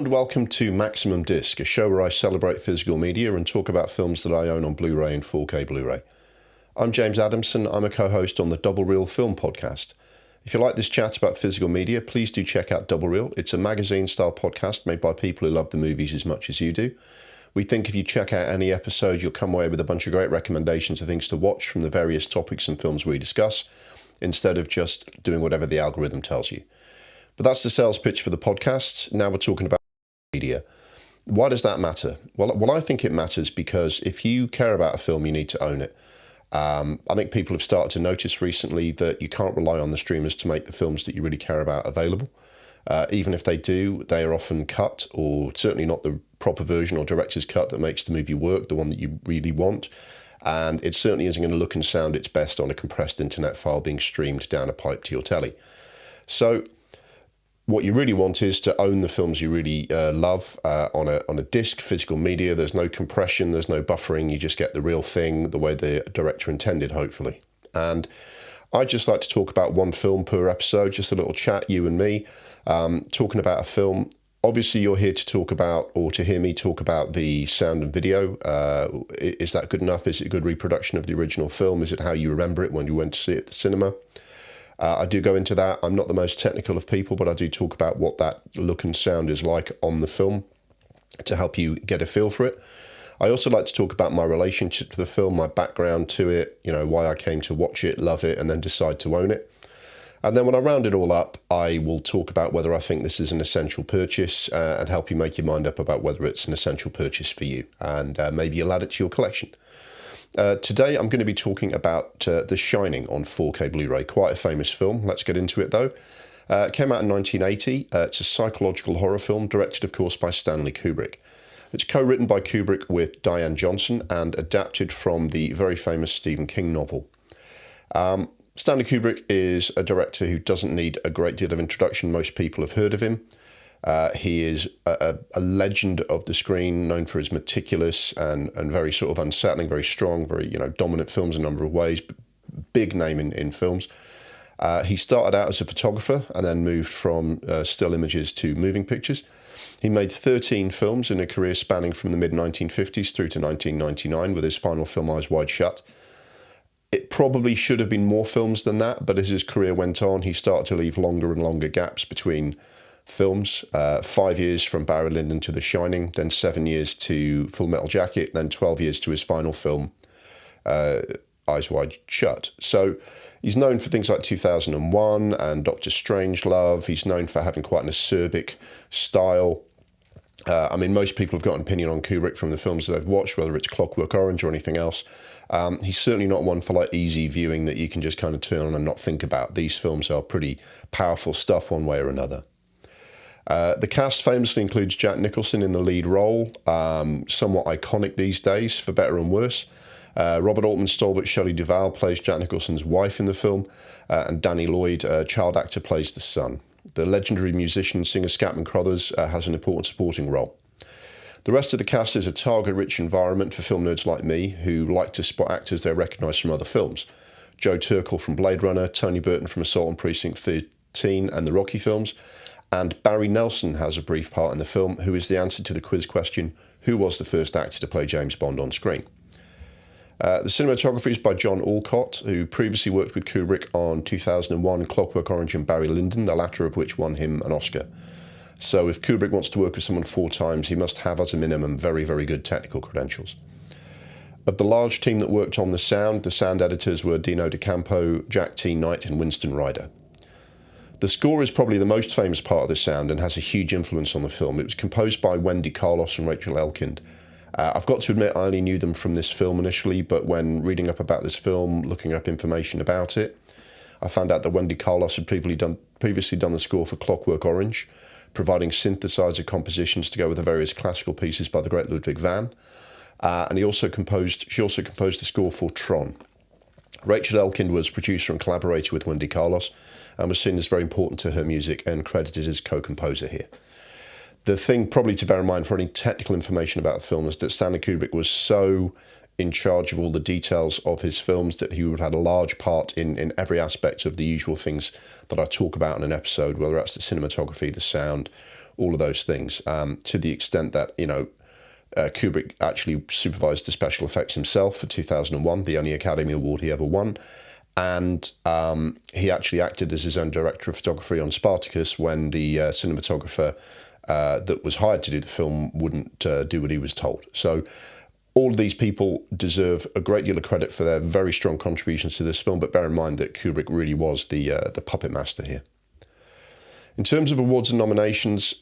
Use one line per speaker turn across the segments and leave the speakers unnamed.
and welcome to Maximum Disc, a show where I celebrate physical media and talk about films that I own on Blu Ray and 4K Blu Ray. I'm James Adamson, I'm a co-host on the Double Reel Film Podcast. If you like this chat about physical media, please do check out Double Reel. It's a magazine-style podcast made by people who love the movies as much as you do. We think if you check out any episode, you'll come away with a bunch of great recommendations of things to watch from the various topics and films we discuss, instead of just doing whatever the algorithm tells you. But that's the sales pitch for the podcast. Now we're talking about media. Why does that matter? Well, I think it matters because if you care about a film, you need to own it. I think people have started to notice recently that you can't rely on the streamers to make the films that you really care about available. Even if they do, they are often cut, or certainly not the proper version or director's cut that makes the movie work, the one that you really want. And it certainly isn't going to look and sound its best on a compressed internet file being streamed down a pipe to your telly. So what you really want is to own the films you really love on a disc, physical media. There's no compression, there's no buffering. You just get the real thing the way the director intended, hopefully. And I just like to talk about one film per episode, just a little chat, you and me, talking about a film. Obviously, you're here to talk about, or to hear me talk about, the sound and video. Is that good enough? Is it a good reproduction of the original film? Is it how you remember it when you went to see it at the cinema? I do go into that. I'm not the most technical of people, but I do talk about what that look and sound is like on the film to help you get a feel for it. I also like to talk about my relationship to the film, my background to it, why I came to watch it, love it, and then decide to own it. And then when I round it all up, I will talk about whether I think this is an essential purchase and help you make your mind up about whether it's an essential purchase for you. And maybe you'll add it to your collection. Today I'm going to be talking about The Shining on 4K Blu-ray, quite a famous film. Let's get into it though. It came out in 1980. It's a psychological horror film, directed of course by Stanley Kubrick. It's co-written by Kubrick with Diane Johnson and adapted from the very famous Stephen King novel. Stanley Kubrick is a director who doesn't need a great deal of introduction. Most people have heard of him. He is a legend of the screen, known for his meticulous and very sort of unsettling, very strong, very dominant films in a number of ways. Big name in films. He started out as a photographer and then moved from still images to moving pictures. He made 13 films in a career spanning from the mid-1950s through to 1999, with his final film Eyes Wide Shut. It probably should have been more films than that, but as his career went on, he started to leave longer and longer gaps between films. 5 years from Barry Lyndon to The Shining, then 7 years to Full Metal Jacket, then 12 years to his final film, Eyes Wide Shut. So he's known for things like 2001 and Doctor Strangelove. He's known for having quite an acerbic style. Most people have got an opinion on Kubrick from the films that they've watched, whether it's Clockwork Orange or anything else. He's certainly not one for easy viewing that you can just kind of turn on and not think about. These films are pretty powerful stuff one way or another. The cast famously includes Jack Nicholson in the lead role, somewhat iconic these days, for better and worse. Robert Altman's stalwart Shelley Duvall plays Jack Nicholson's wife in the film, and Danny Lloyd, a child actor, plays the son. The legendary musician singer Scatman Crothers has an important supporting role. The rest of the cast is a target-rich environment for film nerds like me who like to spot actors they recognise from other films. Joe Turkel from Blade Runner, Tony Burton from Assault on Precinct 13 and the Rocky films, and Barry Nelson has a brief part in the film, who is the answer to the quiz question, who was the first actor to play James Bond on screen? The cinematography is by John Alcott, who previously worked with Kubrick on 2001 Clockwork Orange and Barry Lyndon, the latter of which won him an Oscar. So if Kubrick wants to work with someone 4 times, he must have, as a minimum, very, very good technical credentials. Of the large team that worked on the sound editors were Dino DeCampo, Jack T. Knight and Winston Ryder. The score is probably the most famous part of the sound and has a huge influence on the film. It was composed by Wendy Carlos and Rachel Elkind. I've got to admit I only knew them from this film initially, but when reading up about this film, looking up information about it, I found out that Wendy Carlos had previously done the score for Clockwork Orange, providing synthesizer compositions to go with the various classical pieces by the great Ludwig van. And she also composed the score for Tron. Rachel Elkind was producer and collaborator with Wendy Carlos and was seen as very important to her music and credited as co-composer here. The thing probably to bear in mind for any technical information about the film is that Stanley Kubrick was so in charge of all the details of his films that he would have had a large part in every aspect of the usual things that I talk about in an episode, whether that's the cinematography, the sound, all of those things, to the extent that, Kubrick actually supervised the special effects himself for 2001, the only Academy Award he ever won. And he actually acted as his own director of photography on Spartacus when the cinematographer that was hired to do the film wouldn't do what he was told. So all of these people deserve a great deal of credit for their very strong contributions to this film, but bear in mind that Kubrick really was the puppet master here. In terms of awards and nominations,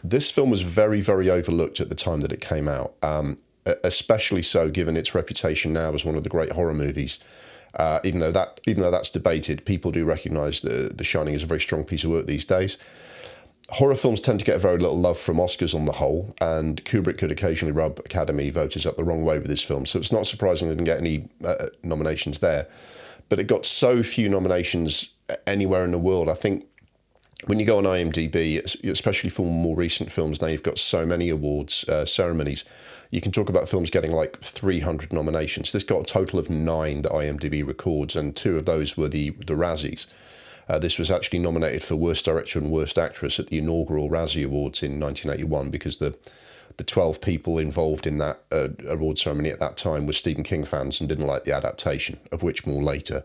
this film was very, very overlooked at the time that it came out, especially so given its reputation now as one of the great horror movies. Even though that's debated, people do recognise The Shining as a very strong piece of work these days. Horror films tend to get very little love from Oscars on the whole, and Kubrick could occasionally rub Academy voters up the wrong way with this film, so it's not surprising they didn't get any nominations there. But it got so few nominations anywhere in the world. I think when you go on IMDb, especially for more recent films, now you've got so many awards ceremonies. You can talk about films getting like 300 nominations. This got a total of 9 that IMDb records, and 2 of those were the Razzies. This was actually nominated for Worst Director and Worst Actress at the inaugural Razzie Awards in 1981 because the 12 people involved in that award ceremony at that time were Stephen King fans and didn't like the adaptation, of which more later.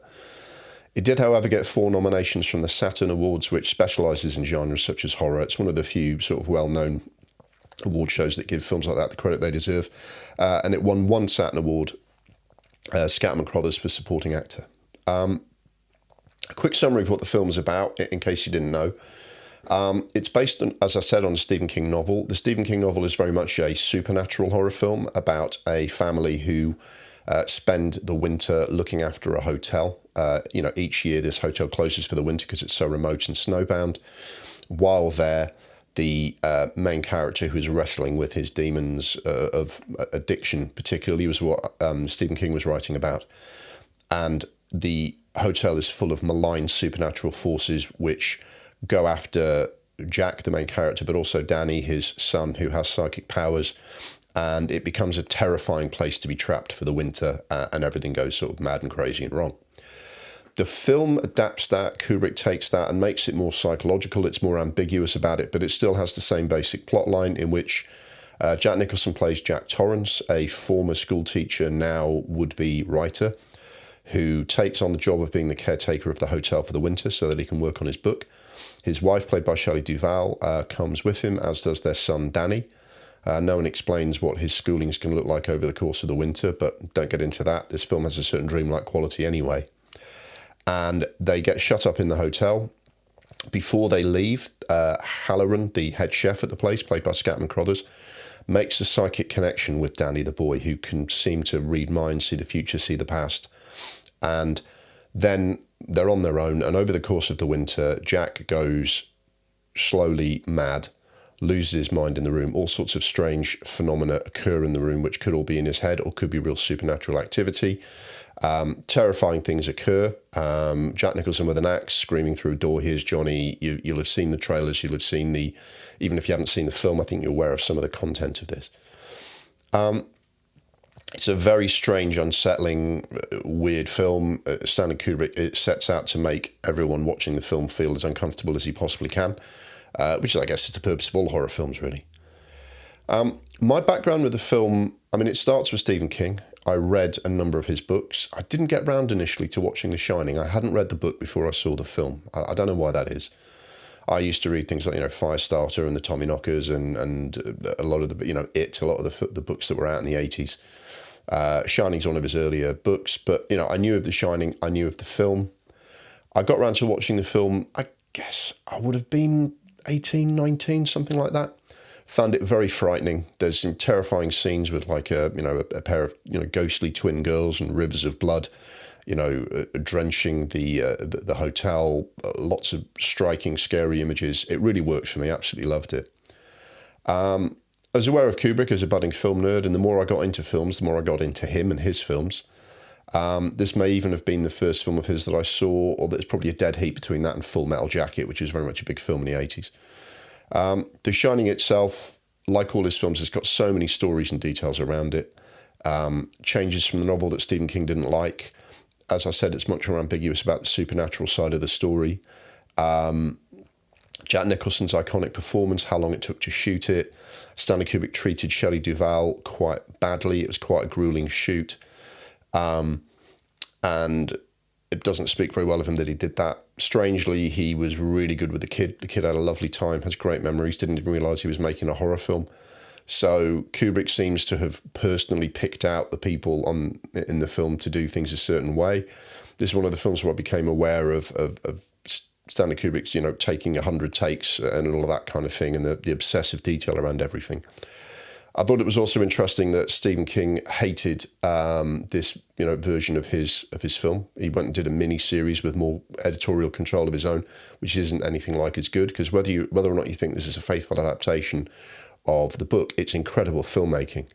It did, however, get 4 nominations from the Saturn Awards, which specialises in genres such as horror. It's one of the few sort of well-known award shows that give films like that the credit they deserve. And it won 1 Saturn Award, Scatman Crothers for supporting actor. A quick summary of what the film is about, in case you didn't know. It's based on, as I said, on a Stephen King novel. The Stephen King novel is very much a supernatural horror film about a family who spend the winter looking after a hotel. Each year this hotel closes for the winter because it's so remote and snowbound. While there, the main character who is wrestling with his demons of addiction particularly was what Stephen King was writing about. And the hotel is full of malign supernatural forces which go after Jack, the main character, but also Danny, his son, who has psychic powers. And it becomes a terrifying place to be trapped for the winter, and everything goes sort of mad and crazy and wrong. The film adapts that, Kubrick takes that and makes it more psychological. It's more ambiguous about it, but it still has the same basic plot line in which Jack Nicholson plays Jack Torrance, a former school teacher, now would-be writer, who takes on the job of being the caretaker of the hotel for the winter so that he can work on his book. His wife, played by Shelley Duvall, comes with him, as does their son, Danny. No one explains what his schooling is going to look like over the course of the winter, but don't get into that. This film has a certain dreamlike quality anyway. And they get shut up in the hotel. Before they leave, Halloran, the head chef at the place, played by Scatman Crothers, makes a psychic connection with Danny the boy, who can seem to read minds, see the future, see the past. And then they're on their own, and over the course of the winter, Jack goes slowly mad, loses his mind in the room. All sorts of strange phenomena occur in the room, which could all be in his head or could be real supernatural activity. Terrifying things occur. Jack Nicholson with an axe screaming through a door. Here's Johnny. You'll have seen the trailers. You'll have seen even if you haven't seen the film, I think you're aware of some of the content of this. It's a very strange, unsettling, weird film. Stanley Kubrick, it sets out to make everyone watching the film feel as uncomfortable as he possibly can, which I guess is the purpose of all horror films, really. My background with the film, it starts with Stephen King. I read a number of his books. I didn't get round initially to watching The Shining. I hadn't read the book before I saw the film. I don't know why that is. I used to read things like, Firestarter and the Tommyknockers and a lot of the, a lot of the books that were out in the 80s. Shining's one of his earlier books, but, I knew of The Shining. I knew of the film. I got round to watching the film, I guess I would have been 18, 19, something like that. Found it very frightening. There's some terrifying scenes with like a pair of ghostly twin girls and rivers of blood, drenching the hotel. Lots of striking, scary images. It really worked for me. Absolutely loved it. I was aware of Kubrick as a budding film nerd, and the more I got into films, the more I got into him and his films. This may even have been the first film of his that I saw, or there's probably a dead heat between that and Full Metal Jacket, which was very much a big film in the 80s. The Shining itself, like all his films, has got so many stories and details around it. Changes from the novel that Stephen King didn't like. As I said, it's much more ambiguous about the supernatural side of the story. Jack Nicholson's iconic performance, how long it took to shoot it. Stanley Kubrick treated Shelley Duvall quite badly. It was quite a grueling shoot. And it doesn't speak very well of him that he did that. Strangely, he was really good with the kid. The kid had a lovely time, has great memories, didn't even realise he was making a horror film. So Kubrick seems to have personally picked out the people in the film to do things a certain way. This is one of the films where I became aware of Stanley Kubrick's, taking 100 takes and all of that kind of thing, and the obsessive detail around everything. I thought it was also interesting that Stephen King hated this, version of his film. He went and did a mini-series with more editorial control of his own, which isn't anything like as good, because whether or not you think this is a faithful adaptation of the book, it's incredible filmmaking.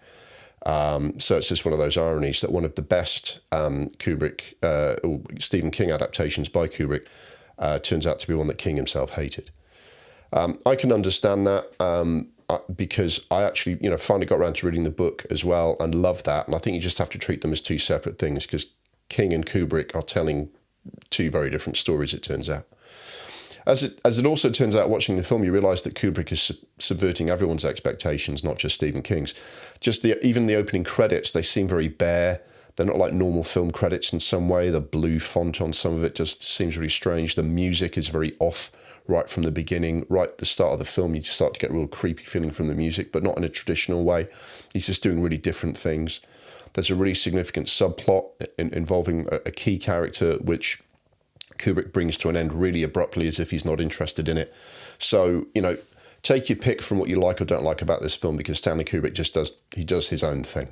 So it's just one of those ironies that one of the best Stephen King adaptations by Kubrick turns out to be one that King himself hated. I can understand that because I actually, finally got around to reading the book as well and love that. And I think you just have to treat them as two separate things, because King and Kubrick are telling two very different stories, it turns out. As it also turns out, watching the film, you realise that Kubrick is subverting everyone's expectations, not just Stephen King's. Even the opening credits, they seem very bare. They're not like normal film credits in some way. The blue font on some of it just seems really strange. The music is very off right from the beginning. Right at the start of the film, you just start to get a real creepy feeling from the music, but not in a traditional way. He's just doing really different things. There's a really significant subplot involving a key character, which Kubrick brings to an end really abruptly, as if he's not interested in it. So, take your pick from what you like or don't like about this film, because Stanley Kubrick does his own thing.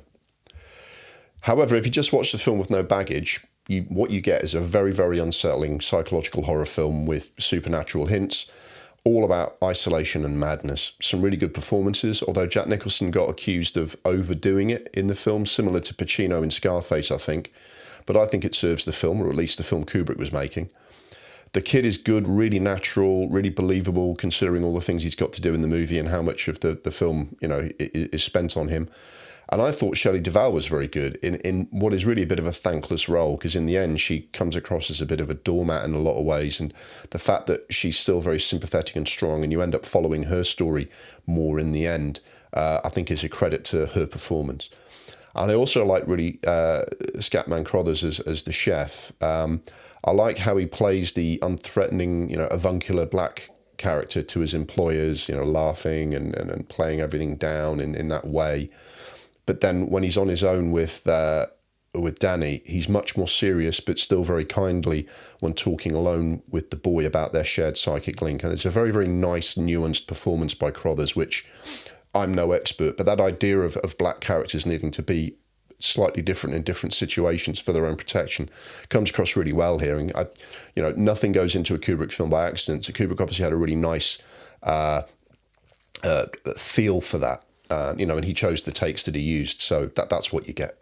However, if you just watch the film with no baggage, what you get is a very, very unsettling psychological horror film with supernatural hints, all about isolation and madness. Some really good performances, although Jack Nicholson got accused of overdoing it in the film, similar to Pacino in Scarface, I think. But I think it serves the film, or at least the film Kubrick was making. The kid is good, really natural, really believable, considering all the things he's got to do in the movie and how much of the film, is spent on him. And I thought Shelley Duvall was very good in what is really a bit of a thankless role, because in the end she comes across as a bit of a doormat in a lot of ways, and the fact that she's still very sympathetic and strong and you end up following her story more in the end, I think is a credit to her performance. And I also like really Scatman Crothers as the chef. I like how he plays the unthreatening, avuncular black character to his employers, laughing and playing everything down in that way. But then when he's on his own with Danny, he's much more serious, but still very kindly when talking alone with the boy about their shared psychic link. And it's a very, very nice, nuanced performance by Crothers, which I'm no expert, but that idea of black characters needing to be slightly different in different situations for their own protection comes across really well here. And nothing goes into a Kubrick film by accident. So Kubrick obviously had a really nice feel for that. And he chose the takes that he used, so that's what you get.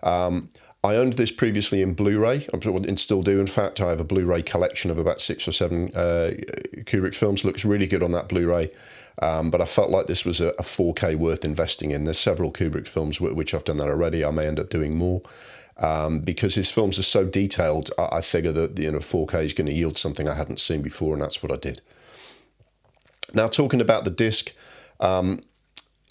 I owned this previously in Blu Ray, and still do. In fact, I have a Blu Ray collection of about 6 or 7 Kubrick films. Looks really good on that Blu Ray, but I felt like this was a 4K worth investing in. There's several Kubrick films which I've done that already. I may end up doing more because his films are so detailed. I figure that 4K is going to yield something I hadn't seen before, and that's what I did. Now, talking about the disc.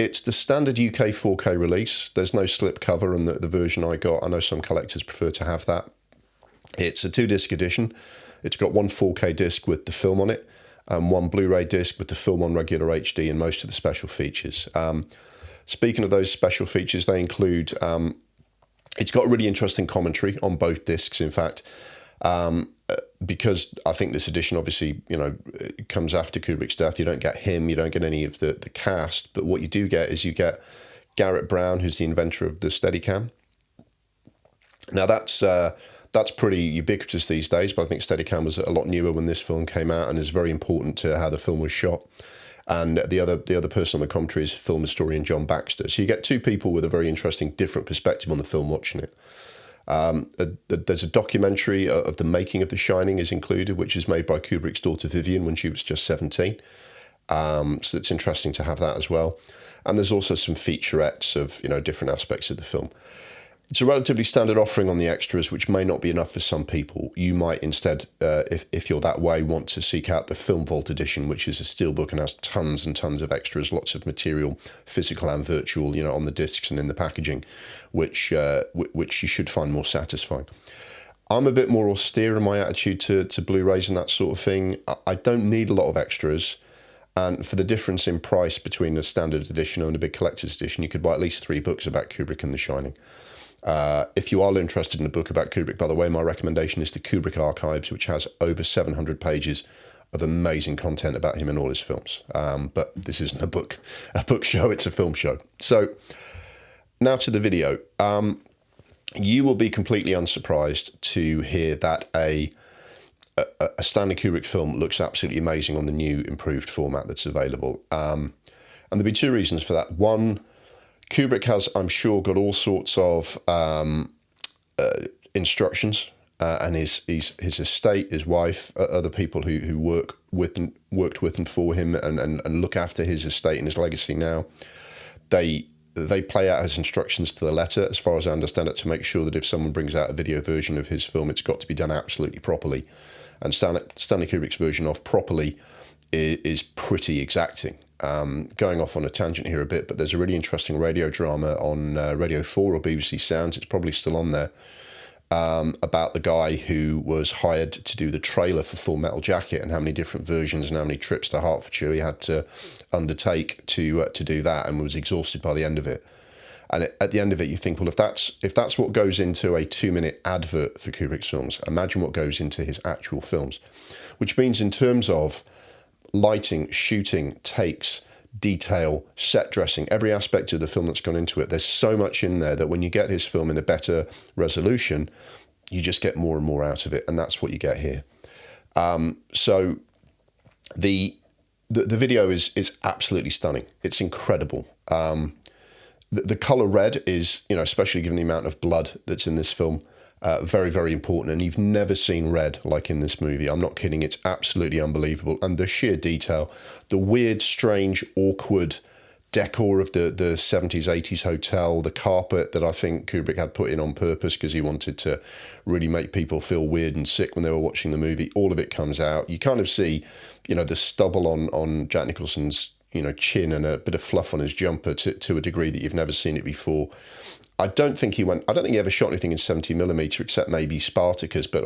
It's the standard UK 4K release. There's no slip cover in the version I got. I know some collectors prefer to have that. It's a 2-disc edition. It's got one 4K disc with the film on it and one Blu-ray disc with the film on regular HD and most of the special features. Speaking of those special features, they include... it's got a really interesting commentary on both discs, in fact. Because I think this edition obviously, comes after Kubrick's death. You don't get him, you don't get any of the cast, but what you do get is you get Garrett Brown, who's the inventor of the Steadicam. Now that's pretty ubiquitous these days, but I think Steadicam was a lot newer when this film came out and is very important to how the film was shot. And the other person on the commentary is film historian John Baxter. So you get two people with a very interesting, different perspective on the film watching it. There's a documentary of the making of The Shining is included, which is made by Kubrick's daughter Vivian when she was just 17. So it's interesting to have that as well. And there's also some featurettes of different aspects of the film. It's a relatively standard offering on the extras, which may not be enough for some people. You might instead, if you're that way, want to seek out the Film Vault edition, which is a steelbook and has tons and tons of extras, lots of material, physical and virtual, on the discs and in the packaging, which you should find more satisfying. I'm a bit more austere in my attitude to Blu-rays and that sort of thing. I don't need a lot of extras. And for the difference in price between a standard edition and a big collector's edition, you could buy at least 3 books about Kubrick and The Shining. If you are interested in a book about Kubrick, by the way, my recommendation is the Kubrick Archives, which has over 700 pages of amazing content about him and all his films. But this isn't a book show, it's a film show. So now to the video. You will be completely unsurprised to hear that a Stanley Kubrick film looks absolutely amazing on the new improved format that's available. And there'll be 2 reasons for that. One, Kubrick has, I'm sure, got all sorts of instructions, and his estate, his wife, other people who worked with and for him and look after his estate and his legacy now, they play out his instructions to the letter, as far as I understand it, to make sure that if someone brings out a video version of his film, it's got to be done absolutely properly. And Stanley Kubrick's version of properly is pretty exacting. Going off on a tangent here a bit, but there's a really interesting radio drama on Radio 4 or BBC Sounds, it's probably still on there, about the guy who was hired to do the trailer for Full Metal Jacket and how many different versions and how many trips to Hertfordshire he had to undertake to do that, and was exhausted by the end of it. And at the end of it, you think, well, if that's what goes into a 2-minute advert for Kubrick's films, imagine what goes into his actual films. Which means in terms of lighting, shooting, takes, detail, set dressing, every aspect of the film that's gone into it, there's so much in there that when you get his film in a better resolution, you just get more and more out of it, and that's what you get here. So the video is absolutely stunning. It's incredible. The colour red is, especially given the amount of blood that's in this film, very, very important. And you've never seen red like in this movie. I'm not kidding. It's absolutely unbelievable. And the sheer detail, the weird, strange, awkward decor of the 70s, 80s hotel, the carpet that I think Kubrick had put in on purpose because he wanted to really make people feel weird and sick when they were watching the movie. All of it comes out. You kind of see, the stubble on Jack Nicholson's chin and a bit of fluff on his jumper to a degree that you've never seen it before. I don't think he ever shot anything in 70mm except maybe Spartacus, but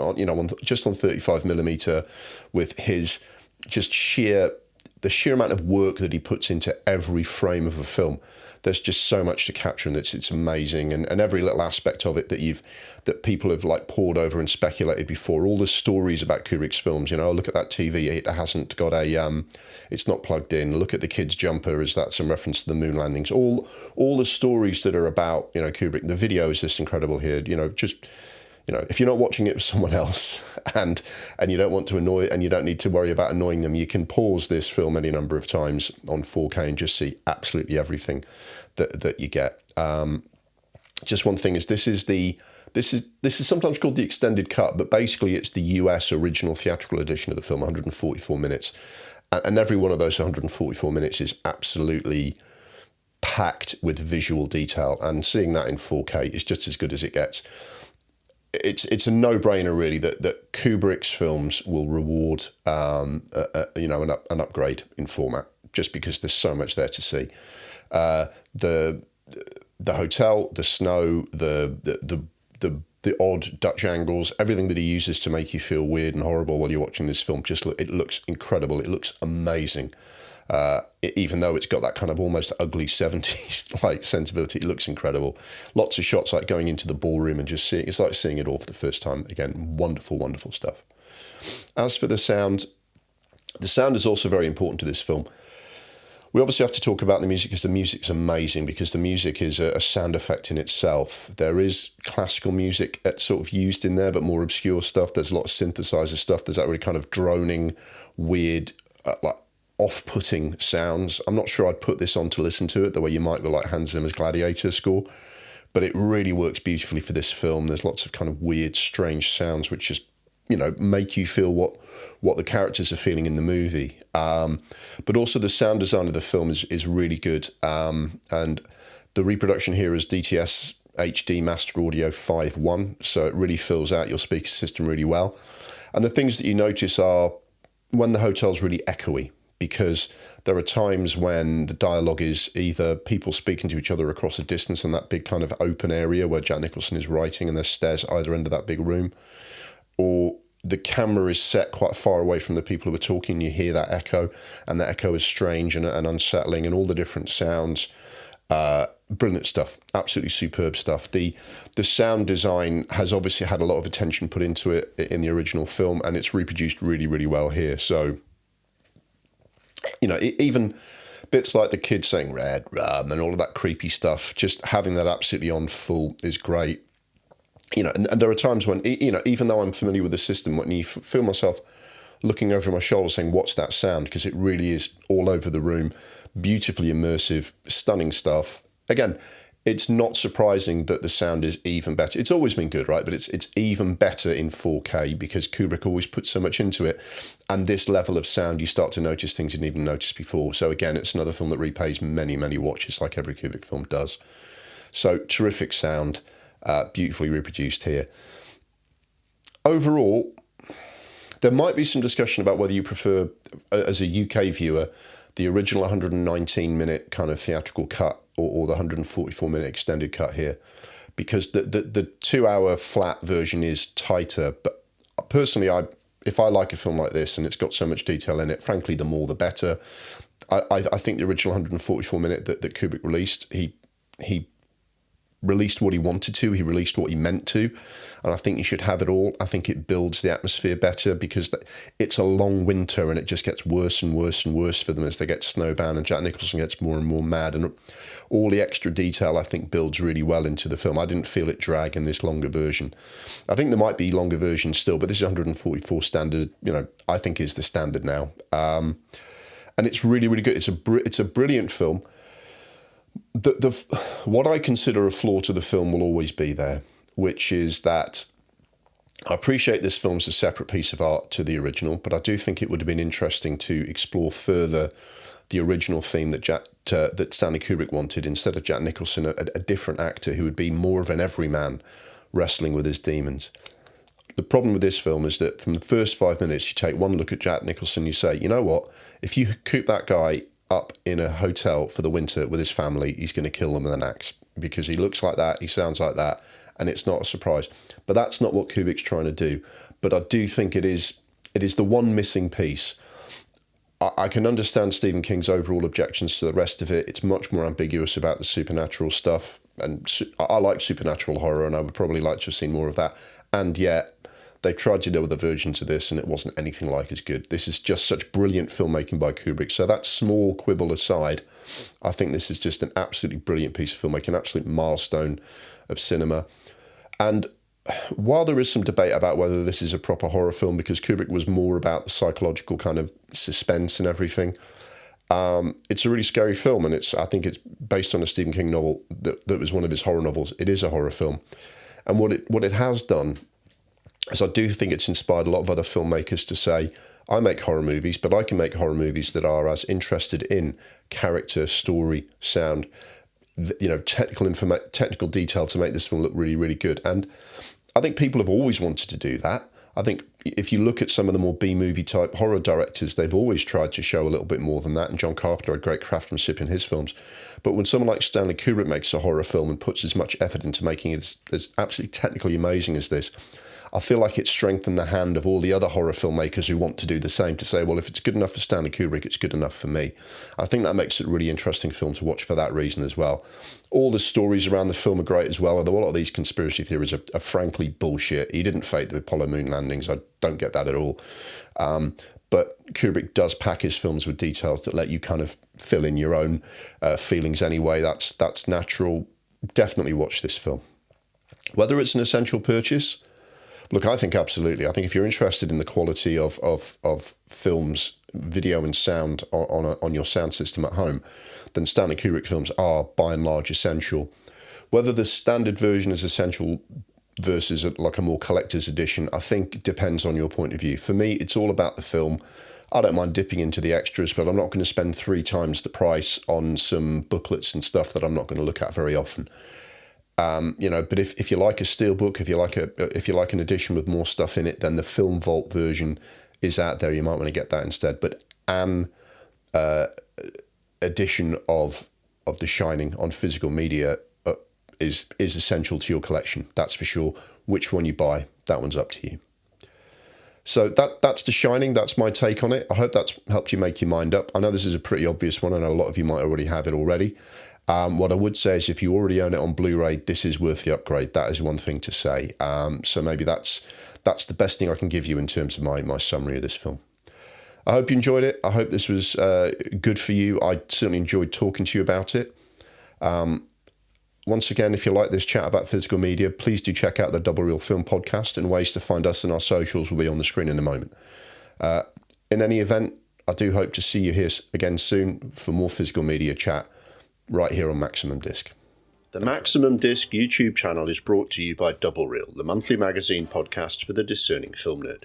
just on 35mm with his just the sheer amount of work that he puts into every frame of a film. There's just so much to capture, and it's amazing, and every little aspect of it that people have poured over and speculated before. All the stories about Kubrick's films, look at that TV, it hasn't got it's not plugged in. Look at the kid's jumper, is that some reference to the moon landings? All the stories that are about Kubrick. The video is just incredible here. If you're not watching it with someone else and you don't want to annoy, and you don't need to worry about annoying them, you can pause this film any number of times on 4K and just see absolutely everything that you get. Just one thing is this is sometimes called the extended cut, but basically it's the US original theatrical edition of the film, 144 minutes. And every one of those 144 minutes is absolutely packed with visual detail, and seeing that in 4K is just as good as it gets. It's a no-brainer, really, that Kubrick's films will reward an upgrade in format, just because there's so much there to see. The hotel, the snow, the odd Dutch angles, everything that he uses to make you feel weird and horrible while you're watching this film, it looks incredible. It looks amazing. Even though it's got that kind of almost ugly 70s sensibility, it looks incredible. Lots of shots going into the ballroom and just it's like seeing it all for the first time. Again, wonderful, wonderful stuff. As for the sound is also very important to this film. We obviously have to talk about the music, because the music's amazing, because the music is a sound effect in itself. There is classical music that's sort of used in there, but more obscure stuff. There's a lot of synthesizer stuff. There's that really kind of droning, weird, off-putting sounds. I'm not sure I'd put this on to listen to it the way you might with Hans Zimmer's Gladiator score, but it really works beautifully for this film. There's lots of kind of weird, strange sounds which just, make you feel what the characters are feeling in the movie. But also the sound design of the film is really good. And the reproduction here is DTS HD Master Audio 5.1, so it really fills out your speaker system really well. And the things that you notice are when the hotel's really echoey, because there are times when the dialogue is either people speaking to each other across a distance in that big kind of open area where Jack Nicholson is writing and there's stairs at either end of that big room, or the camera is set quite far away from the people who are talking. You hear that echo, and that echo is strange and unsettling, and all the different sounds. Brilliant stuff, absolutely superb stuff. The sound design has obviously had a lot of attention put into it in the original film, and it's reproduced really, really well here. So, you know, even bits like the kids saying "red rum" and all of that creepy stuff, just having that absolutely on full is great. You know, and there are times when, you know, even though I'm familiar with the system, when you feel myself looking over my shoulder saying, what's that sound? Because it really is all over the room, beautifully immersive, stunning stuff. Again, it's not surprising that the sound is even better. It's always been good, right? But it's even better in 4K because Kubrick always put so much into it. And this level of sound, you start to notice things you didn't even notice before. So again, it's another film that repays many, many watches like every Kubrick film does. So terrific sound, beautifully reproduced here. Overall, there might be some discussion about whether you prefer, as a UK viewer, the original 119-minute kind of theatrical cut or the 144-minute extended cut here, because the 2-hour flat version is tighter. But personally, if I like a film like this and it's got so much detail in it, frankly, the more the better. I think the original 144-minute that Kubrick released, he released what he wanted to, he released what he meant to, and I think you should have it all. I think it builds the atmosphere better because it's a long winter and it just gets worse and worse and worse for them as they get snowbound, and Jack Nicholson gets more and more mad, and all the extra detail I think builds really well into the film. I didn't feel it drag in this longer version. I think there might be longer versions still, but this is 144 standard, you know, I think is the standard now. And it's really, really good. It's a brilliant film. What I consider a flaw to the film will always be there, which is that I appreciate this film's a separate piece of art to the original, but I do think it would have been interesting to explore further the original theme that Stanley Kubrick wanted. Instead of Jack Nicholson, a different actor who would be more of an everyman wrestling with his demons. The problem with this film is that from the first 5 minutes, you take one look at Jack Nicholson, you say, you know what, if you coop that guy up in a hotel for the winter with his family, he's going to kill them with an axe because he looks like that, he sounds like that, and it's not a surprise. But that's not what Kubrick's trying to do. But I do think it is the one missing piece. I can understand Stephen King's overall objections to the rest of it. It's much more ambiguous about the supernatural stuff, and I like supernatural horror, and I would probably like to have seen more of that. And yet, they tried to do other versions of this, and it wasn't anything like as good. This is just such brilliant filmmaking by Kubrick. So that small quibble aside, I think this is just an absolutely brilliant piece of filmmaking, an absolute milestone of cinema. And while there is some debate about whether this is a proper horror film, because Kubrick was more about the psychological kind of suspense and everything, it's a really scary film, and I think it's based on a Stephen King novel that was one of his horror novels. It is a horror film. And what it has done is I do think it's inspired a lot of other filmmakers to say, I make horror movies, but I can make horror movies that are as interested in character, story, sound, you know, technical detail to make this film look really, really good. And I think people have always wanted to do that. I think if you look at some of the more B-movie type horror directors, they've always tried to show a little bit more than that. And John Carpenter had great craftsmanship in his films. But when someone like Stanley Kubrick makes a horror film and puts as much effort into making it as absolutely technically amazing as this, I feel like it's strengthened the hand of all the other horror filmmakers who want to do the same, to say, well, if it's good enough for Stanley Kubrick, it's good enough for me. I think that makes it a really interesting film to watch for that reason as well. All the stories around the film are great as well, although a lot of these conspiracy theories are frankly bullshit. He didn't fake the Apollo moon landings. I don't get that at all. But Kubrick does pack his films with details that let you kind of fill in your own feelings anyway. That's natural. Definitely watch this film. Whether it's an essential purchase, look, I think absolutely. I think if you're interested in the quality of films, video and sound on your sound system at home, then Stanley Kubrick films are by and large essential. Whether the standard version is essential versus like a more collector's edition, I think depends on your point of view. For me, it's all about the film. I don't mind dipping into the extras, but I'm not going to spend 3 times the price on some booklets and stuff that I'm not going to look at very often. But if you like a steelbook, if you like an edition with more stuff in it, then the Film Vault version is out there. You might want to get that instead. But an edition of The Shining on physical media is essential to your collection. That's for sure. Which one you buy, that one's up to you. So that's The Shining. That's my take on it. I hope that's helped you make your mind up. I know this is a pretty obvious one. I know a lot of you might already have it already. What I would say is if you already own it on Blu-ray, this is worth the upgrade. That is one thing to say. So maybe that's the best thing I can give you in terms of my summary of this film. I hope you enjoyed it. I hope this was good for you. I certainly enjoyed talking to you about it. Once again, if you like this chat about physical media, please do check out the Double Reel Film Podcast, and ways to find us and our socials will be on the screen in a moment. In any event, I do hope to see you here again soon for more physical media chat right here on Maximum Disc. The Maximum Disc YouTube channel is brought to you by Double Reel, the monthly magazine podcast for the discerning film nerd.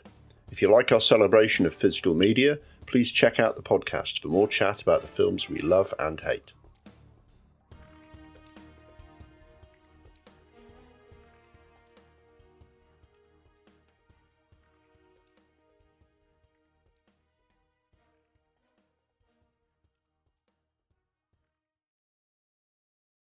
If you like our celebration of physical media, please check out the podcast for more chat about the films we love and hate.